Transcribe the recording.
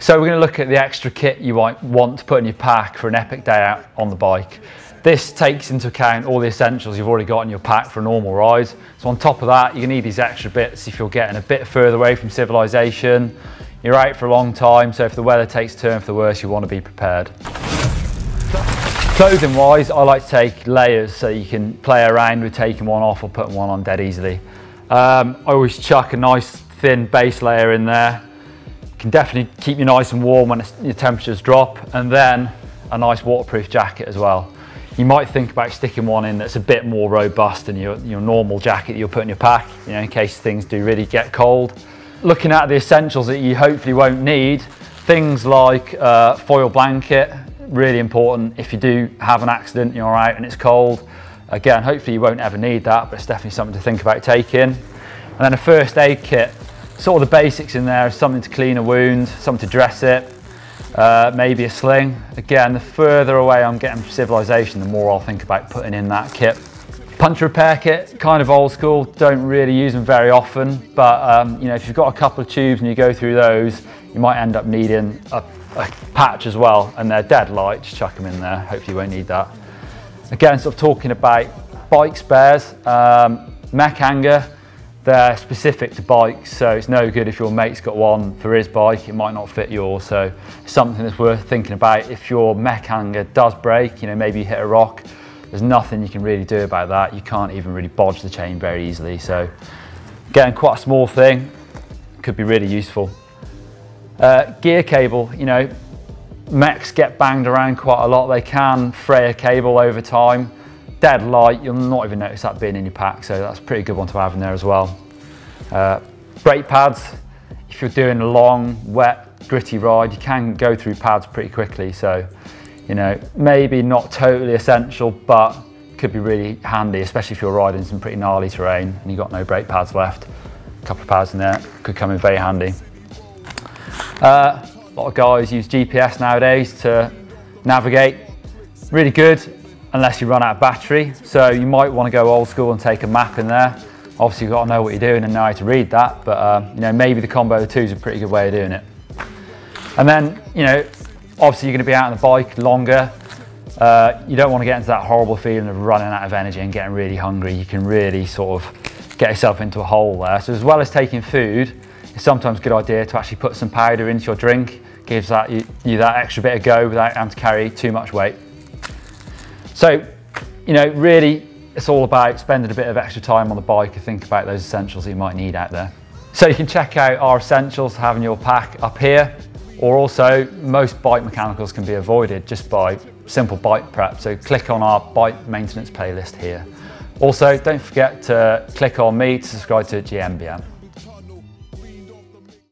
So we're going to look at the extra kit you might want to put in your pack for an epic day out on the bike. This takes into account all the essentials you've already got in your pack for a normal ride. So on top of that, you're going to need these extra bits if you're getting a bit further away from civilization. You're out for a long time, so if the weather takes a turn for the worse, you want to be prepared. Clothing wise, I like to take layers so you can play around with taking one off or putting one on dead easily. I always chuck a nice thin base layer in there. Can definitely keep you nice and warm when your temperatures drop, and then a nice waterproof jacket as well. You might think about sticking one in that's a bit more robust than your normal jacket that you'll put in your pack, you know, in case things do really get cold. Looking at the essentials that you hopefully won't need, things like foil blanket, really important if you do have an accident, you're out and it's cold. Again, hopefully you won't ever need that, but it's definitely something to think about taking. And then a first aid kit. Sort of the basics in there is something to clean a wound, something to dress it, maybe a sling. Again, the further away I'm getting from civilization, the more I'll think about putting in that kit. Puncture repair kit, kind of old school, don't really use them very often, but you know, if you've got a couple of tubes and you go through those, you might end up needing a patch as well, and they're dead light, just chuck them in there, hopefully you won't need that. Again, sort of talking about bike spares, mech hanger. They're specific to bikes, so it's no good if your mate's got one for his bike, it might not fit yours, so it's something that's worth thinking about. If your mech hanger does break, you know, maybe you hit a rock, there's nothing you can really do about that. You can't even really bodge the chain very easily, so again, quite a small thing, could be really useful. Gear cable, you know, mechs get banged around quite a lot, they can fray a cable over time. Dead light, you'll not even notice that being in your pack, so that's a pretty good one to have in there as well. Brake pads, if you're doing a long, wet, gritty ride, you can go through pads pretty quickly, so you know, maybe not totally essential, but could be really handy, especially if you're riding some pretty gnarly terrain and you've got no brake pads left. A couple of pads in there could come in very handy. A lot of guys use GPS nowadays to navigate, really good, unless you run out of battery. So you might want to go old school and take a map in there. Obviously you've got to know what you're doing and know how to read that, but you know, maybe the combo of the two is a pretty good way of doing it. And then, you know, obviously you're going to be out on the bike longer. You don't want to get into that horrible feeling of running out of energy and getting really hungry. You can really sort of get yourself into a hole there. So as well as taking food, it's sometimes a good idea to actually put some powder into your drink. Gives that you that extra bit of go without having to carry too much weight. So, you know, really, it's all about spending a bit of extra time on the bike and think about those essentials that you might need out there. So you can check out our essentials to have in your pack up here, or also most bike mechanicals can be avoided just by simple bike prep. So click on our bike maintenance playlist here. Also, don't forget to click on me to subscribe to GMBM.